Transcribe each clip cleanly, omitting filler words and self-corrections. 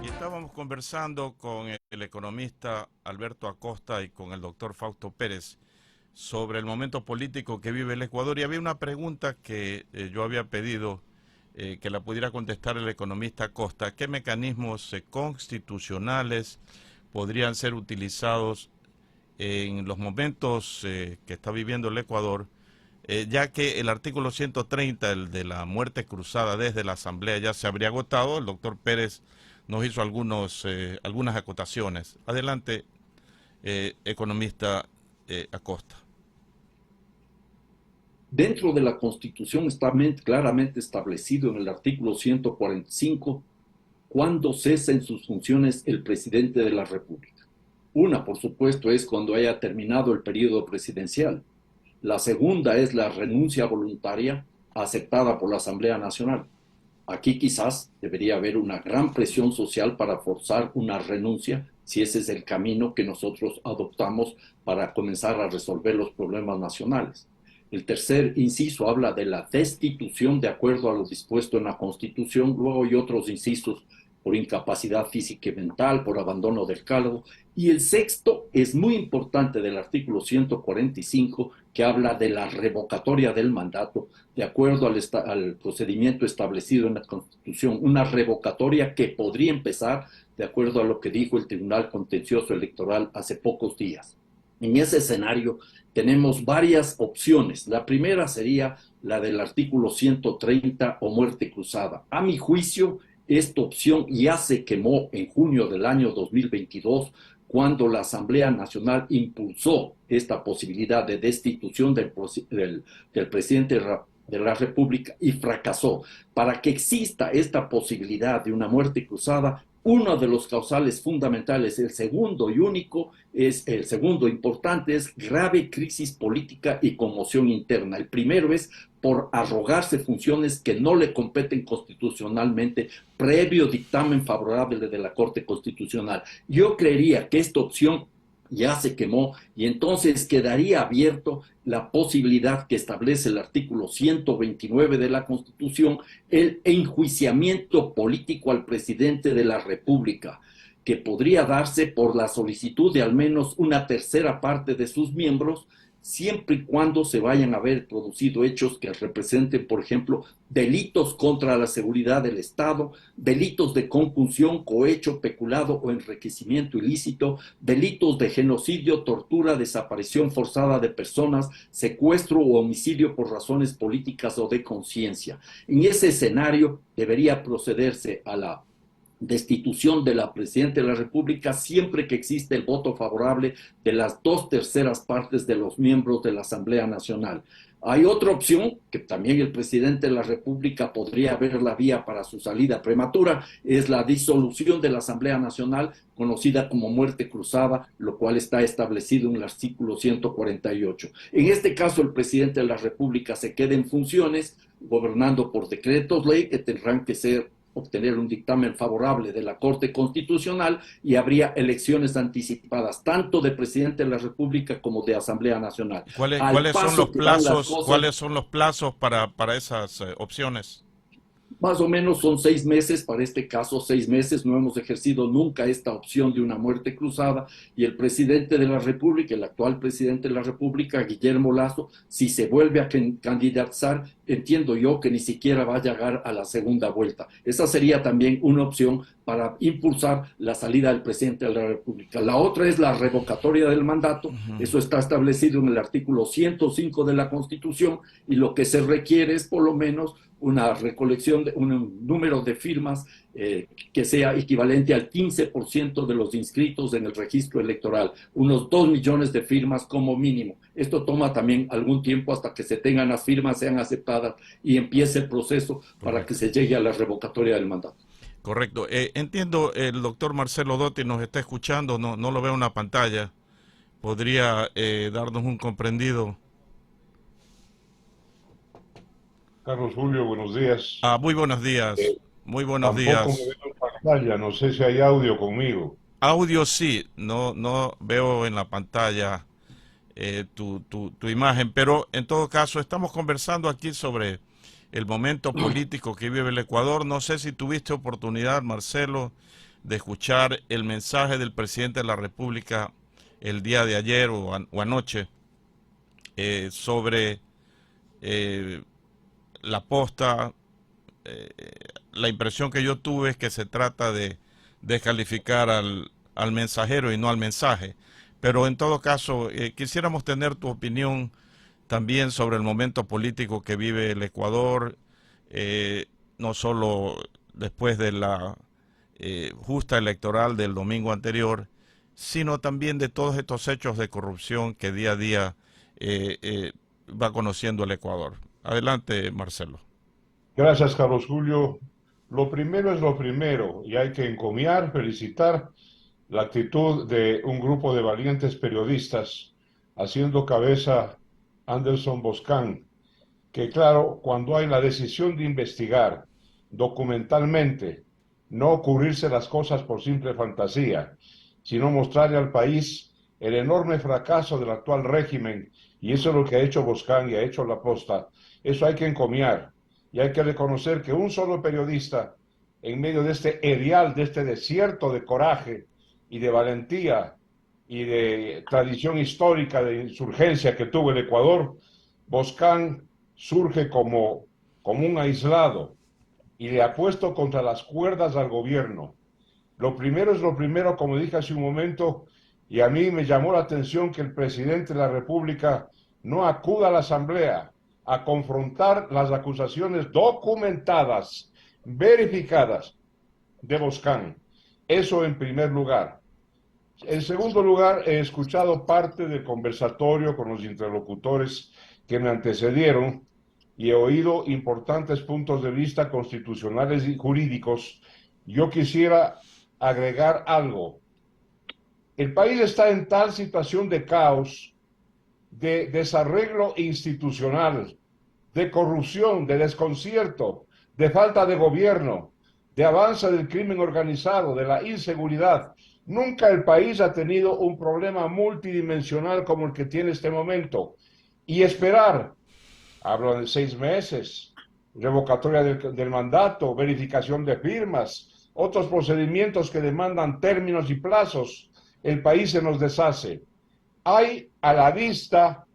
Y estábamos conversando con el economista Alberto Acosta y con el doctor Fausto Pérez sobre el momento político que vive el Ecuador, y había una pregunta que yo había pedido que la pudiera contestar el economista Acosta. ¿Qué mecanismos constitucionales podrían ser utilizados en los momentos que está viviendo el Ecuador, ya que el artículo 130, el de la muerte cruzada desde la Asamblea, ya se habría agotado? El doctor Pérez nos hizo algunas acotaciones. Adelante, economista Acosta. Dentro de la Constitución está claramente establecido en el artículo 145 cuándo cesa en sus funciones el presidente de la República. Una, por supuesto, es cuando haya terminado el periodo presidencial. La segunda es la renuncia voluntaria aceptada por la Asamblea Nacional. Aquí quizás debería haber una gran presión social para forzar una renuncia, si ese es el camino que nosotros adoptamos para comenzar a resolver los problemas nacionales. El tercer inciso habla de la destitución de acuerdo a lo dispuesto en la Constitución. Luego hay otros incisos por incapacidad física y mental, por abandono del cargo. Y el sexto es muy importante, del artículo 145, que habla de la revocatoria del mandato de acuerdo al procedimiento establecido en la Constitución. Una revocatoria que podría empezar de acuerdo a lo que dijo el Tribunal Contencioso Electoral hace pocos días. En ese escenario tenemos varias opciones. La primera sería la del artículo 130 o muerte cruzada. A mi juicio, esta opción ya se quemó en junio del año 2022, cuando la Asamblea Nacional impulsó esta posibilidad de destitución del presidente de la República y fracasó. Para que exista esta posibilidad de una muerte cruzada, uno de los causales fundamentales, el segundo y único, el segundo importante, es grave crisis política y conmoción interna. El primero es por arrogarse funciones que no le competen constitucionalmente, previo dictamen favorable de la Corte Constitucional. Yo creería que esta opción ya se quemó y entonces quedaría abierto la posibilidad que establece el artículo 129 de la Constitución, el enjuiciamiento político al presidente de la República, que podría darse por la solicitud de al menos una tercera parte de sus miembros, siempre y cuando se vayan a haber producido hechos que representen, por ejemplo, delitos contra la seguridad del Estado, delitos de concusión, cohecho, peculado o enriquecimiento ilícito, delitos de genocidio, tortura, desaparición forzada de personas, secuestro o homicidio por razones políticas o de conciencia. En ese escenario debería procederse a la destitución de la presidenta de la República siempre que existe el voto favorable de las 2/3 partes de los miembros de la Asamblea Nacional. Hay otra opción, que también el presidente de la República podría ver la vía para su salida prematura, es la disolución de la Asamblea Nacional, conocida como muerte cruzada, lo cual está establecido en el artículo 148. En este caso, el presidente de la República se queda en funciones, gobernando por decretos ley que tendrán que obtener un dictamen favorable de la Corte Constitucional, y habría elecciones anticipadas tanto de presidente de la República como de Asamblea Nacional. Al ¿Cuáles son los paso que van las plazos, cosas, cuáles son los plazos para esas opciones? más o menos son 6 meses para este caso, 6 meses. No hemos ejercido nunca esta opción de una muerte cruzada, y el presidente de la República, el actual presidente de la República, Guillermo Lasso, si se vuelve a candidatar, entiendo yo que ni siquiera va a llegar a la segunda vuelta. Esa sería también una opción para impulsar la salida del presidente de la República. La otra es la revocatoria del mandato. Eso está establecido en el artículo 105 de la Constitución, y lo que se requiere es por lo menos una recolección de un número de firmas que sea equivalente al 15% de los inscritos en el registro electoral, unos 2 millones de firmas como mínimo. Esto toma también algún tiempo hasta que se tengan las firmas, sean aceptadas y empiece el proceso para que Correcto. se llegue a la revocatoria del mandato. Correcto. Entiendo, el doctor Marcelo Dotti nos está escuchando, no lo veo en la pantalla. ¿Podría darnos un comprendido? Carlos Julio, buenos días. Muy buenos días. Eh, Muy buenos Tampoco me días. veo en pantalla, no sé si hay audio conmigo. Audio sí, no veo en la pantalla tu imagen, pero en todo caso estamos conversando aquí sobre el momento político que vive el Ecuador. No sé si tuviste oportunidad, Marcelo, de escuchar el mensaje del presidente de la República el día de ayer o anoche sobre la posta. La impresión que yo tuve es que se trata de descalificar al mensajero y no al mensaje. Pero en todo caso, quisiéramos tener tu opinión también sobre el momento político que vive el Ecuador, no solo después de la justa electoral del domingo anterior, sino también de todos estos hechos de corrupción que día a día va conociendo el Ecuador. Adelante, Marcelo. Gracias, Carlos Julio. Lo primero es lo primero y hay que encomiar, felicitar la actitud de un grupo de valientes periodistas haciendo cabeza Anderson Boscan, que claro, cuando hay la decisión de investigar documentalmente, no ocurrirse las cosas por simple fantasía, sino mostrarle al país el enorme fracaso del actual régimen, y eso es lo que ha hecho Boscan y ha hecho La Posta, eso hay que encomiar. Y hay que reconocer que un solo periodista, en medio de este erial, de este desierto de coraje y de valentía y de tradición histórica de insurgencia que tuvo el Ecuador, Boscan surge como un aislado y le ha puesto contra las cuerdas al gobierno. Lo primero es lo primero, como dije hace un momento, y a mí me llamó la atención que el presidente de la República no acuda a la Asamblea a confrontar las acusaciones documentadas, verificadas de Boscan. Eso en primer lugar. En segundo lugar, he escuchado parte del conversatorio con los interlocutores que me antecedieron y he oído importantes puntos de vista constitucionales y jurídicos. Yo quisiera agregar algo. El país está en tal situación de caos, de desarreglo institucional, de corrupción, de desconcierto, de falta de gobierno, de avance del crimen organizado, de la inseguridad. Nunca el país ha tenido un problema multidimensional como el que tiene este momento. Y esperar, hablo de 6 meses, revocatoria del mandato, verificación de firmas, otros procedimientos que demandan términos y plazos, el país se nos deshace. Hay a la vista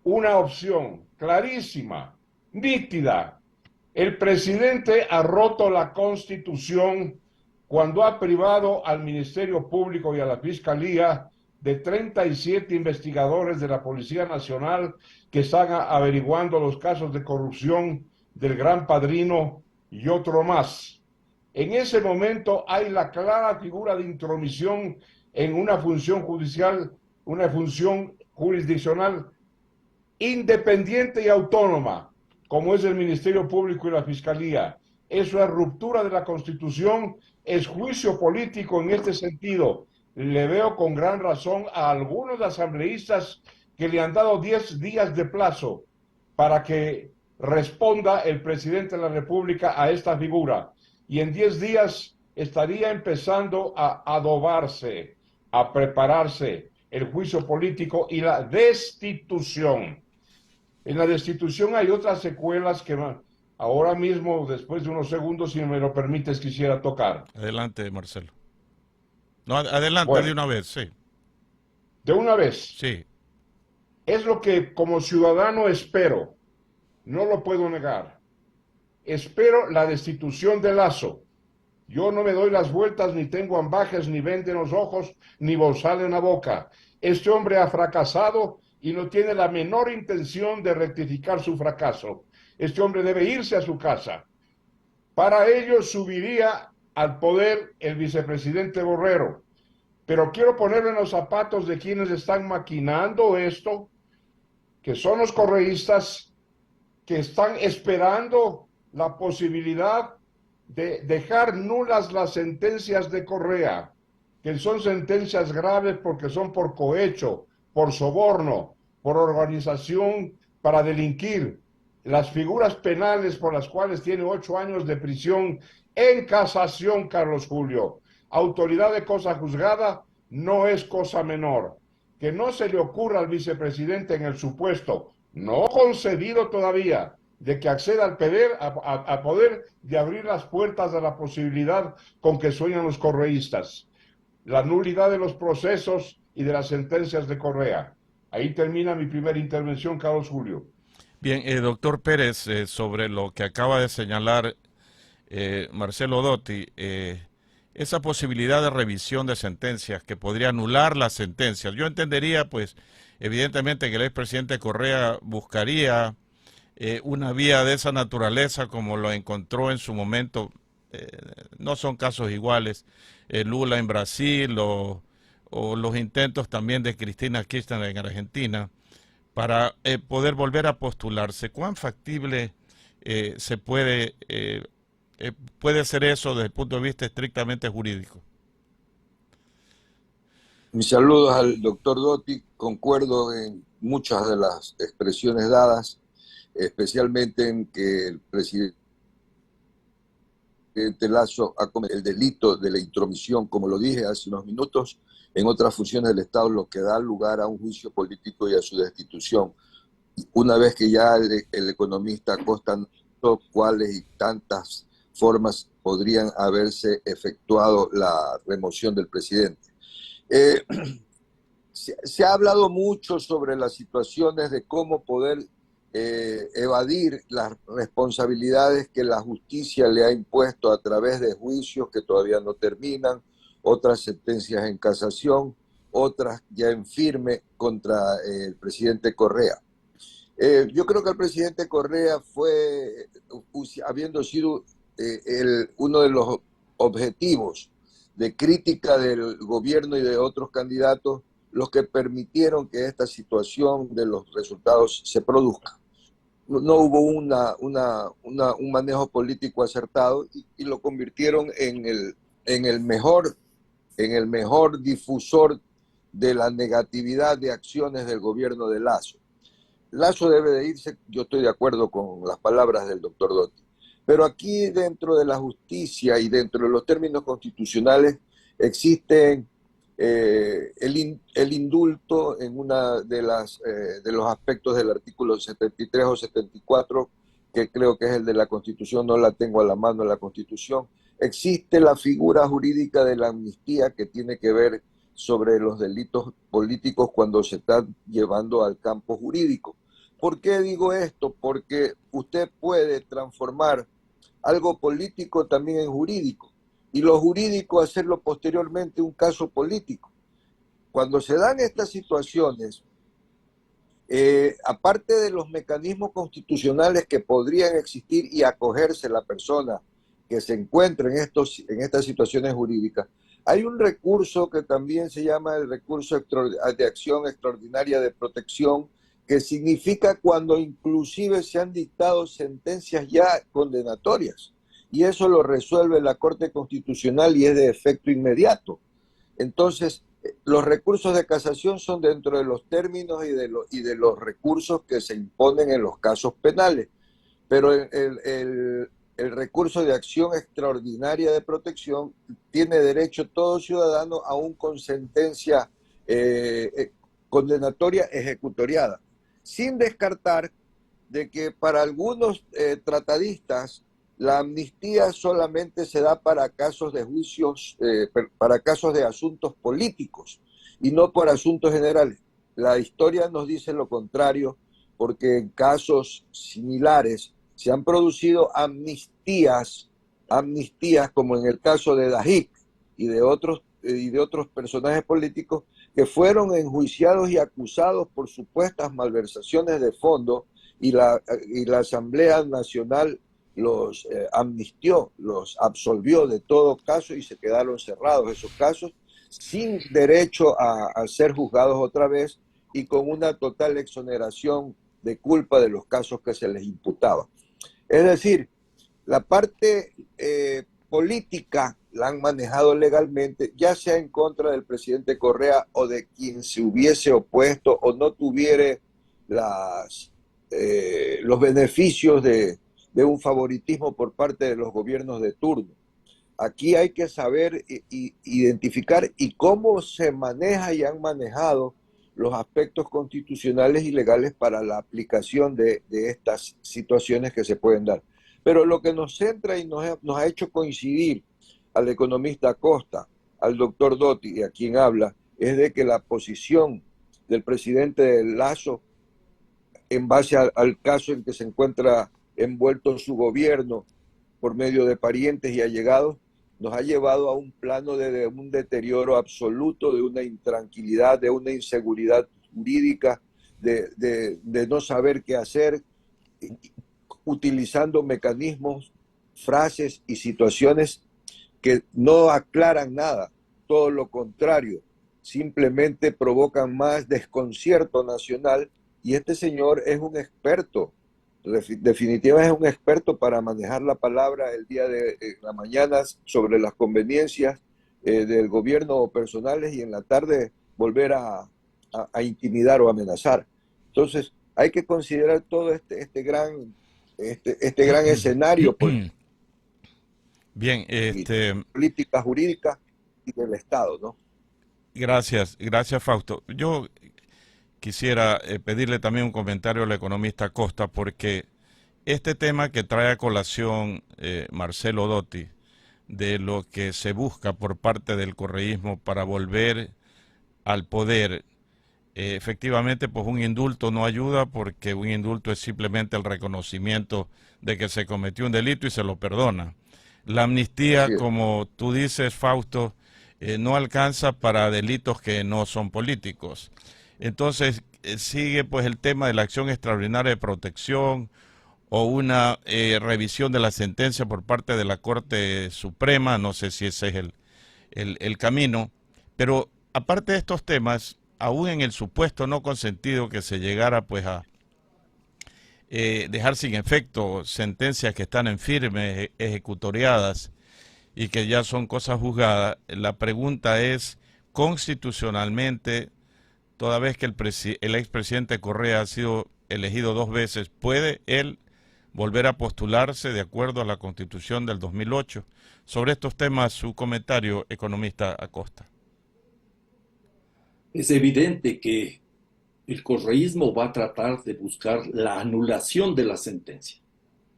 una opción clarísima, nítida. El presidente ha roto la Constitución cuando ha privado al Ministerio Público y a la Fiscalía de 37 investigadores de la Policía Nacional que están averiguando los casos de corrupción del Gran Padrino y otro más. En ese momento hay la clara figura de intromisión en una función judicial, una función jurisdiccional independiente y autónoma, como es el Ministerio Público y la Fiscalía. Eso es ruptura de la Constitución, es juicio político en este sentido. Le veo con gran razón a algunos asambleístas que le han dado 10 días de plazo para que responda el presidente de la República a esta figura. Y en 10 días estaría empezando a adobarse, a prepararse el juicio político y la destitución. En la destitución hay otras secuelas que ahora mismo, después de unos segundos, si me lo permites, quisiera tocar. Adelante, Marcelo. No, adelante, bueno, de una vez, sí. De una vez. Sí. Es lo que como ciudadano espero. No lo puedo negar. Espero la destitución de Lasso. Yo no me doy las vueltas, ni tengo ambajes, ni venda en los ojos, ni bozal en la boca. Este hombre ha fracasado y no tiene la menor intención de rectificar su fracaso. Este hombre debe irse a su casa. Para ello subiría al poder el vicepresidente Borrero. Pero quiero ponerme en los zapatos de quienes están maquinando esto, que son los correístas, que están esperando la posibilidad de dejar nulas las sentencias de Correa, que son sentencias graves porque son por cohecho, por soborno, por organización para delinquir. Las figuras penales por las cuales tiene 8 años de prisión en casación, Carlos Julio. Autoridad de cosa juzgada no es cosa menor. Que no se le ocurra al vicepresidente en el supuesto, no concedido todavía, de que acceda al poder de abrir las puertas a la posibilidad con que sueñan los correístas, la nulidad de los procesos y de las sentencias de Correa. Ahí termina mi primera intervención, Carlos Julio. Bien, doctor Pérez, sobre lo que acaba de señalar Marcelo Dotti, esa posibilidad de revisión de sentencias que podría anular las sentencias. Yo entendería, pues, evidentemente que el expresidente Correa buscaría una vía de esa naturaleza como lo encontró en su momento. eh, no son casos iguales, Lula en Brasil o los intentos también de Cristina Kirchner en Argentina para poder volver a postularse. ¿Cuán factible se puede ser eso desde el punto de vista estrictamente jurídico? Mis saludos al doctor Dotti, concuerdo en muchas de las expresiones dadas, especialmente en que el presidente Lasso ha cometido el delito de la intromisión, como lo dije hace unos minutos, en otras funciones del Estado, lo que da lugar a un juicio político y a su destitución. Una vez que ya el economista Acosta cuáles y tantas formas podrían haberse efectuado la remoción del presidente. Eh, se ha hablado mucho sobre las situaciones de cómo poder evadir las responsabilidades que la justicia le ha impuesto a través de juicios que todavía no terminan, otras sentencias en casación, otras ya en firme contra el presidente Correa. Yo creo que el presidente Correa fue, habiendo sido uno de los objetivos de crítica del gobierno y de otros candidatos, los que permitieron que esta situación de los resultados se produzca. No hubo un manejo político acertado y lo convirtieron en el mejor difusor de la negatividad de acciones del gobierno de Lasso. Lasso debe de irse, yo estoy de acuerdo con las palabras del doctor Dotti, pero aquí dentro de la justicia y dentro de los términos constitucionales existen el indulto en una de los aspectos del artículo 73 o 74, que creo que es el de la Constitución, no la tengo a la mano en la Constitución. Existe la figura jurídica de la amnistía que tiene que ver sobre los delitos políticos cuando se están llevando al campo jurídico. ¿Por qué digo esto? Porque usted puede transformar algo político también en jurídico y lo jurídico hacerlo posteriormente un caso político. Cuando se dan estas situaciones, aparte de los mecanismos constitucionales que podrían existir y acogerse la persona que se encuentra en estas situaciones jurídicas, hay un recurso que también se llama el recurso de acción extraordinaria de protección, que significa cuando inclusive se han dictado sentencias ya condenatorias, y eso lo resuelve la Corte Constitucional y es de efecto inmediato. Entonces, los recursos de casación son dentro de los términos y de los recursos que se imponen en los casos penales, pero el recurso de acción extraordinaria de protección tiene derecho todo ciudadano aún con sentencia condenatoria ejecutoriada, sin descartar de que para algunos tratadistas la amnistía solamente se da para casos de juicios, para casos de asuntos políticos y no por asuntos generales. La historia nos dice lo contrario, porque en casos similares se han producido amnistías como en el caso de Dajic y de otros personajes políticos que fueron enjuiciados y acusados por supuestas malversaciones de fondo y la Asamblea Nacional los amnistió, los absolvió de todo caso y se quedaron cerrados esos casos sin derecho a ser juzgados otra vez y con una total exoneración de culpa de los casos que se les imputaba. Es decir, la parte política la han manejado legalmente, ya sea en contra del presidente Correa o de quien se hubiese opuesto o no tuviera los beneficios de un favoritismo por parte de los gobiernos de turno. Aquí hay que saber identificar y cómo se maneja y han manejado los aspectos constitucionales y legales para la aplicación de estas situaciones que se pueden dar. Pero lo que nos centra y nos ha hecho coincidir al economista Acosta, al doctor Dotti y a quien habla, es de que la posición del presidente Lasso, en base al caso en que se encuentra envuelto su gobierno por medio de parientes y allegados, nos ha llevado a un plano de un deterioro absoluto, de una intranquilidad, de una inseguridad jurídica, de no saber qué hacer, utilizando mecanismos, frases y situaciones que no aclaran nada, todo lo contrario, simplemente provocan más desconcierto nacional. Y este señor es un experto, definitivamente es un experto para manejar la palabra el día de la mañana sobre las conveniencias del gobierno personales y en la tarde volver a intimidar o amenazar. Entonces hay que considerar todo este gran escenario Bien, política jurídica y del Estado, ¿no? gracias Fausto. Yo quisiera pedirle también un comentario al economista Costa, porque este tema que trae a colación Marcelo Dotti, de lo que se busca por parte del correísmo para volver al poder, efectivamente, pues un indulto no ayuda, porque un indulto es simplemente el reconocimiento de que se cometió un delito y se lo perdona. La amnistía, como tú dices, Fausto, no alcanza para delitos que no son políticos. Entonces sigue pues el tema de la acción extraordinaria de protección o una revisión de la sentencia por parte de la Corte Suprema. No sé si ese es el camino, pero aparte de estos temas, aún en el supuesto no consentido que se llegara pues a dejar sin efecto sentencias que están en firme, ejecutoriadas y que ya son cosas juzgadas, la pregunta es, constitucionalmente, toda vez que el expresidente Correa ha sido elegido 2 veces, ¿puede él volver a postularse de acuerdo a la Constitución del 2008? Sobre estos temas, su comentario, economista Acosta. Es evidente que el correísmo va a tratar de buscar la anulación de la sentencia.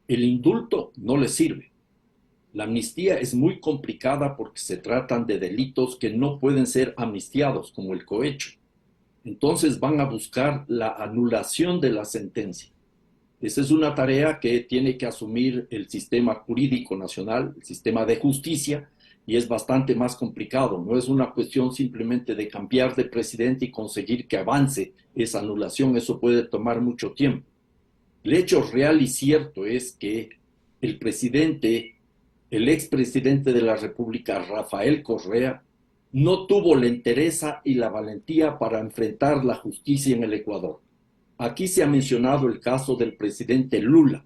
El indulto no le sirve. La amnistía es muy complicada porque se tratan de delitos que no pueden ser amnistiados, como el cohecho. Entonces van a buscar la anulación de la sentencia. Esa es una tarea que tiene que asumir el sistema jurídico nacional, el sistema de justicia, y es bastante más complicado. No es una cuestión simplemente de cambiar de presidente y conseguir que avance esa anulación. Eso puede tomar mucho tiempo. El hecho real y cierto es que el expresidente de la República, Rafael Correa, no tuvo la entereza y la valentía para enfrentar la justicia en el Ecuador. Aquí se ha mencionado el caso del presidente Lula.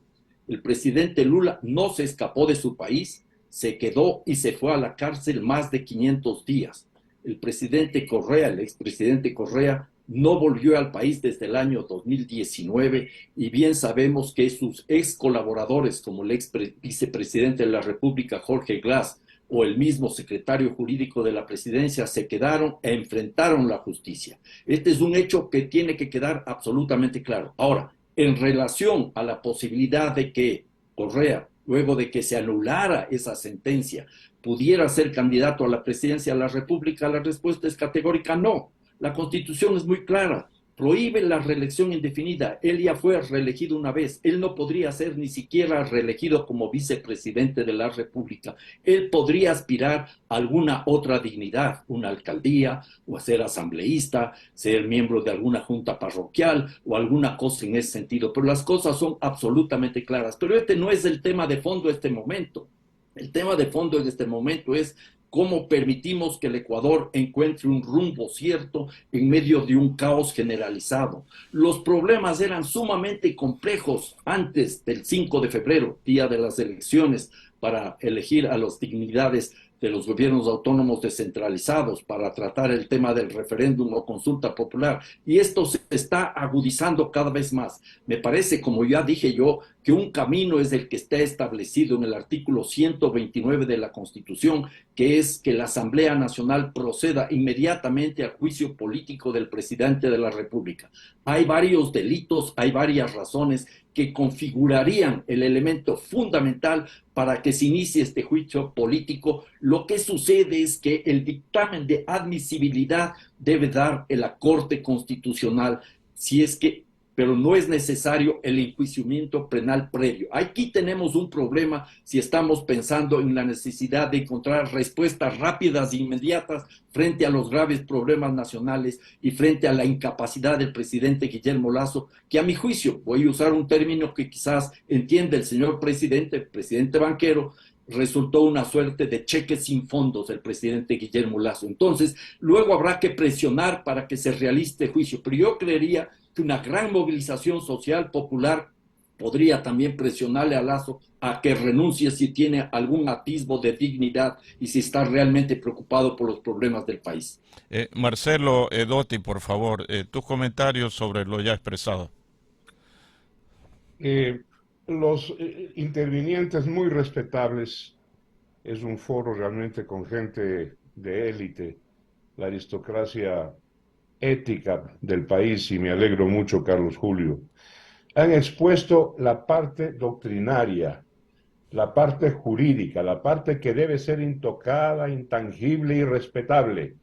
El presidente Lula no se escapó de su país, se quedó y se fue a la cárcel más de 500 días. El presidente Correa, el expresidente Correa, no volvió al país desde el año 2019 y bien sabemos que sus ex colaboradores, como el ex vicepresidente de la República, Jorge Glass, o el mismo secretario jurídico de la presidencia, se quedaron e enfrentaron la justicia. Este es un hecho que tiene que quedar absolutamente claro. Ahora, en relación a la posibilidad de que Correa, luego de que se anulara esa sentencia, pudiera ser candidato a la presidencia de la República, la respuesta es categórica no. La Constitución es muy clara, prohíbe la reelección indefinida. Él ya fue reelegido una vez, él no podría ser ni siquiera reelegido como vicepresidente de la República. Él podría aspirar a alguna otra dignidad, una alcaldía, o a ser asambleísta, ser miembro de alguna junta parroquial, o alguna cosa en ese sentido, pero las cosas son absolutamente claras. Pero este no es el tema de fondo de este momento. El tema de fondo en este momento es cómo permitimos que el Ecuador encuentre un rumbo cierto en medio de un caos generalizado. Los problemas eran sumamente complejos antes del 5 de febrero, día de las elecciones, para elegir a las dignidades de los gobiernos autónomos descentralizados, para tratar el tema del referéndum o consulta popular. Y esto se está agudizando cada vez más. Me parece, como ya dije yo, que un camino es el que está establecido en el artículo 129 de la Constitución, que es que la Asamblea Nacional proceda inmediatamente al juicio político del presidente de la República. Hay varios delitos, hay varias razones que configurarían el elemento fundamental para que se inicie este juicio político. Lo que sucede es que el dictamen de admisibilidad debe dar en la Corte Constitucional, pero no es necesario el enjuiciamiento penal previo. Aquí tenemos un problema si estamos pensando en la necesidad de encontrar respuestas rápidas e inmediatas frente a los graves problemas nacionales y frente a la incapacidad del presidente Guillermo Lasso, que a mi juicio, voy a usar un término que quizás entiende el señor presidente, el presidente banquero, resultó una suerte de cheque sin fondos el presidente Guillermo Lasso. Entonces, luego habrá que presionar para que se realice juicio, pero yo creería que una gran movilización social popular podría también presionarle a Lasso a que renuncie si tiene algún atisbo de dignidad y si está realmente preocupado por los problemas del país. Marcelo Dotti, por favor, tus comentarios sobre lo ya expresado. Los intervinientes muy respetables, es un foro realmente con gente de élite, la aristocracia ética del país, y me alegro mucho, Carlos Julio. Han expuesto la parte doctrinaria, la parte jurídica, la parte que debe ser intocada, intangible y respetable.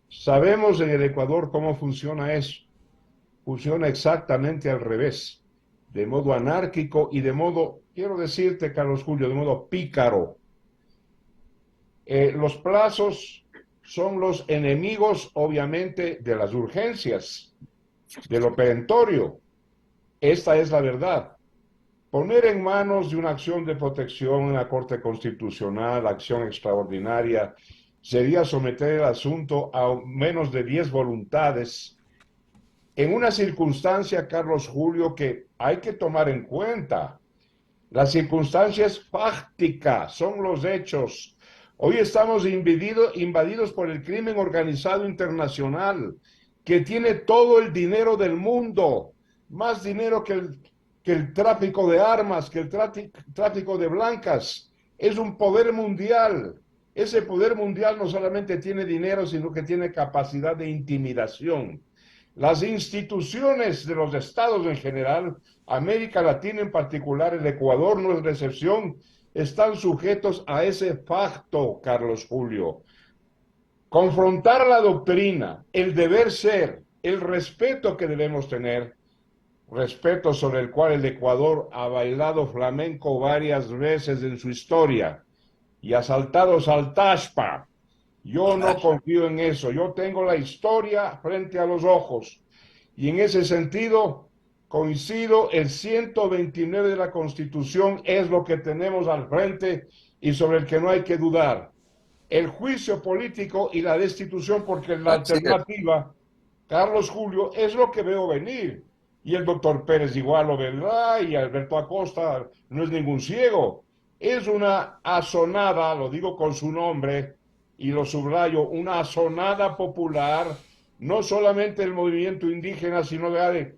Sabemos en el Ecuador cómo funciona eso. Funciona exactamente al revés, de modo anárquico y de modo, quiero decirte, Carlos Julio, de modo pícaro. Los plazos son los enemigos, obviamente, de las urgencias, de lo perentorio. Esta es la verdad. Poner en manos de una acción de protección en la Corte Constitucional, acción extraordinaria, sería someter el asunto a menos de 10 voluntades, en una circunstancia, Carlos Julio, que hay que tomar en cuenta. La circunstancia es fáctica, son los hechos. Hoy estamos invadidos por el crimen organizado internacional, que tiene todo el dinero del mundo, más dinero que el tráfico de armas, que el tráfico de blancas. Es un poder mundial. Ese poder mundial no solamente tiene dinero, sino que tiene capacidad de intimidación. Las instituciones de los estados en general, América Latina en particular, el Ecuador no es la excepción, están sujetos a ese pacto, Carlos Julio. Confrontar la doctrina, el deber ser, el respeto que debemos tener, respeto sobre el cual el Ecuador ha bailado flamenco varias veces en su historia y ha saltado saltashpa. Yo no confío en eso, yo tengo la historia frente a los ojos y en ese sentido coincido, el 129 de la Constitución es lo que tenemos al frente y sobre el que no hay que dudar. El juicio político y la destitución, porque la alternativa, Carlos Julio, es lo que veo venir. Y el doctor Pérez igual lo verá, y Alberto Acosta no es ningún ciego. Es una asonada, lo digo con su nombre, y lo subrayo, una asonada popular, no solamente el movimiento indígena, sino de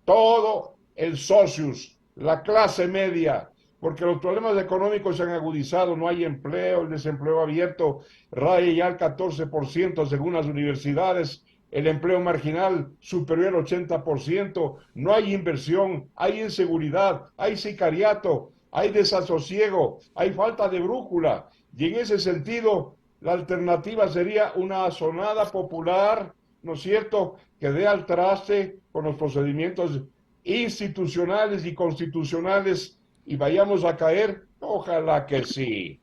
todo el socius, la clase media, porque los problemas económicos se han agudizado, no hay empleo, el desempleo abierto raya ya al 14% según las universidades, el empleo marginal superior al 80%, no hay inversión, hay inseguridad, hay sicariato, hay desasosiego, hay falta de brújula, y en ese sentido la alternativa sería una asonada popular, ¿no es cierto?, que dé al traste con los procedimientos institucionales y constitucionales y vayamos a caer, ojalá que sí,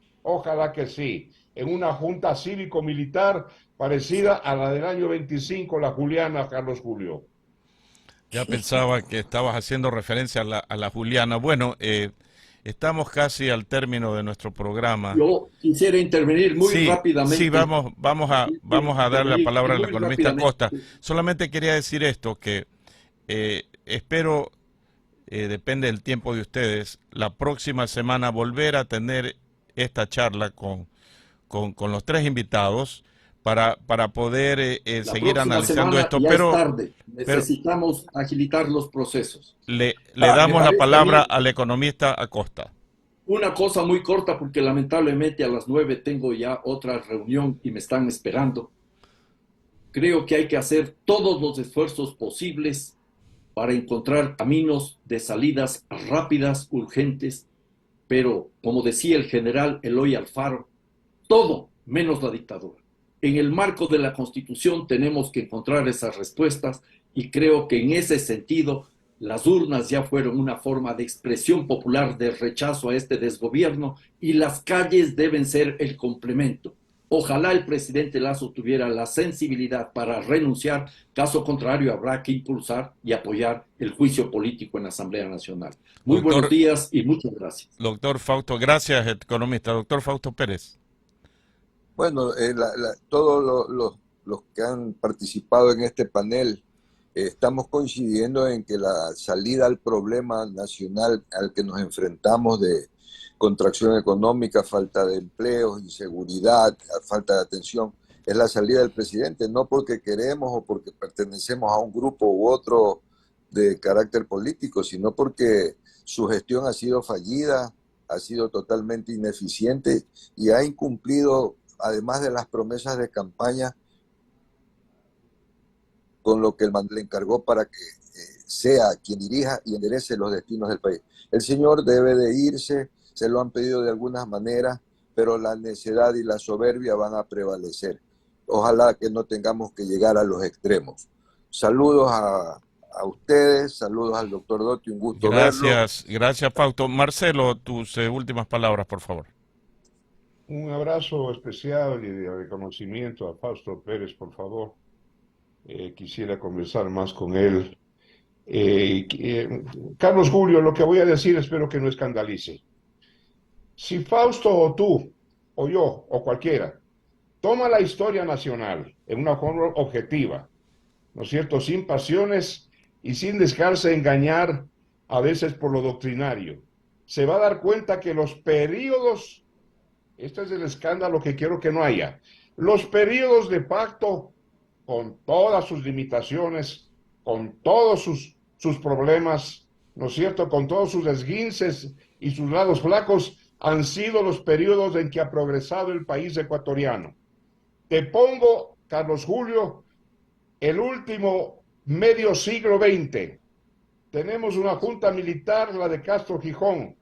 en una junta cívico-militar parecida a la del año 25, la Juliana, Carlos Julio. Ya pensaba que estabas haciendo referencia a la Juliana. Bueno, estamos casi al término de nuestro programa. Yo quisiera intervenir muy rápidamente. Sí, vamos a darle la palabra al economista Acosta. Solamente quería decir esto, que espero, depende del tiempo de ustedes, la próxima semana volver a tener esta charla con los tres invitados para poder seguir analizando esto. Pero es tarde. Necesitamos agilitar los procesos. Le damos la palabra al economista Acosta. Una cosa muy corta, porque lamentablemente a las 9 tengo ya otra reunión y me están esperando. Creo que hay que hacer todos los esfuerzos posibles para encontrar caminos de salidas rápidas, urgentes, pero como decía el general Eloy Alfaro, todo menos la dictadura. En el marco de la Constitución tenemos que encontrar esas respuestas y creo que en ese sentido las urnas ya fueron una forma de expresión popular de rechazo a este desgobierno y las calles deben ser el complemento. Ojalá el presidente Lasso tuviera la sensibilidad para renunciar, caso contrario habrá que impulsar y apoyar el juicio político en la Asamblea Nacional. Muy buenos días y muchas gracias. Doctor Fausto, gracias, economista. Doctor Fausto Pérez. Bueno, todos los que han participado en este panel estamos coincidiendo en que la salida al problema nacional al que nos enfrentamos de contracción económica, falta de empleo, inseguridad, falta de atención, es la salida del presidente, no porque queremos o porque pertenecemos a un grupo u otro de carácter político, sino porque su gestión ha sido fallida, ha sido totalmente ineficiente y ha incumplido, además de las promesas de campaña, con lo que el le encargó para que sea quien dirija y enderece los destinos del país. El señor debe de irse, se lo han pedido de algunas maneras, pero la necedad y la soberbia van a prevalecer. Ojalá que no tengamos que llegar a los extremos. Saludos a ustedes, saludos al doctor Dotti, un gusto verlo. Gracias, Fausto. Marcelo, tus últimas palabras, por favor. Un abrazo especial y de reconocimiento a Fausto Pérez, por favor. Quisiera conversar más con él. Carlos Julio, lo que voy a decir espero que no escandalice. Si Fausto o tú, o yo, o cualquiera, toma la historia nacional en una forma objetiva, ¿no es cierto?, sin pasiones y sin dejarse engañar a veces por lo doctrinario, se va a dar cuenta que los periodos, este es el escándalo que quiero que no haya, los periodos de pacto, con todas sus limitaciones, con todos sus problemas, ¿no es cierto?, con todos sus esguinces y sus lados flacos, han sido los periodos en que ha progresado el país ecuatoriano. Te pongo, Carlos Julio, el último medio siglo XX. Tenemos una junta militar, la de Castro Gijón,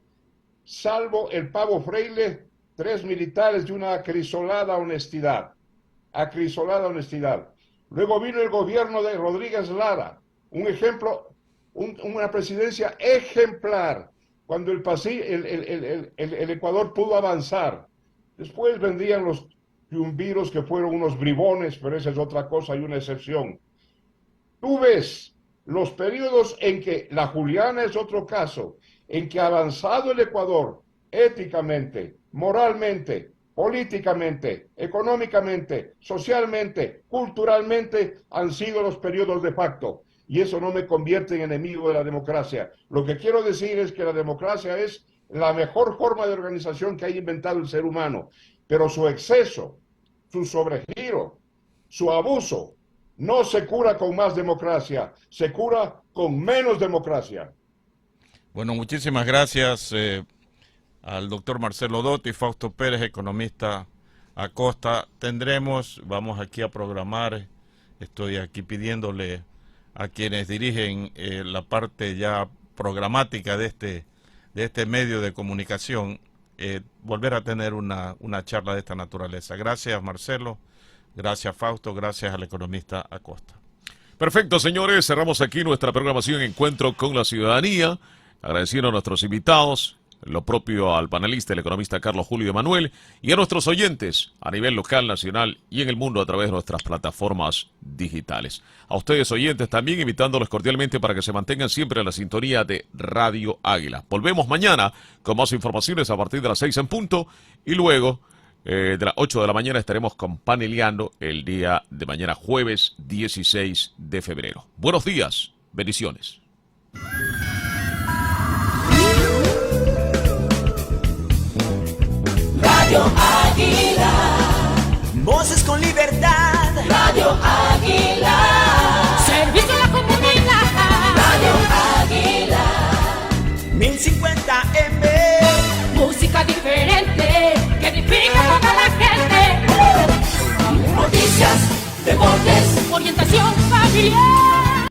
salvo el Pavo Freile, 3 militares de una acrisolada honestidad. Acrisolada honestidad. Luego vino el gobierno de Rodríguez Lara, un ejemplo, una presidencia ejemplar, cuando el Ecuador pudo avanzar. Después vendrían los triunviros que fueron unos bribones, pero esa es otra cosa y una excepción. Tú ves los periodos en que la Juliana es otro caso, en que ha avanzado el Ecuador éticamente, moralmente, políticamente, económicamente, socialmente, culturalmente, han sido los periodos de pacto. Y eso no me convierte en enemigo de la democracia. Lo que quiero decir es que la democracia es la mejor forma de organización que haya inventado el ser humano. Pero su exceso, su sobregiro, su abuso, no se cura con más democracia, se cura con menos democracia. Bueno, muchísimas gracias al doctor Marcelo Dotti, Fausto Pérez, economista Acosta. Vamos aquí a programar, estoy aquí pidiéndole a quienes dirigen la parte ya programática de este medio de comunicación, volver a tener una charla de esta naturaleza. Gracias, Marcelo, gracias, Fausto, gracias al economista Acosta. Perfecto, señores, cerramos aquí nuestra programación Encuentro con la Ciudadanía, agradeciendo a nuestros invitados, lo propio al panelista, el economista Carlos Julio Emanuel, y a nuestros oyentes a nivel local, nacional y en el mundo a través de nuestras plataformas digitales. A ustedes, oyentes, también invitándolos cordialmente para que se mantengan siempre en la sintonía de Radio Águila. Volvemos mañana con más informaciones a partir de las 6 en punto y luego de las 8 de la mañana estaremos paneleando el día de mañana, jueves 16 de febrero. Buenos días, bendiciones.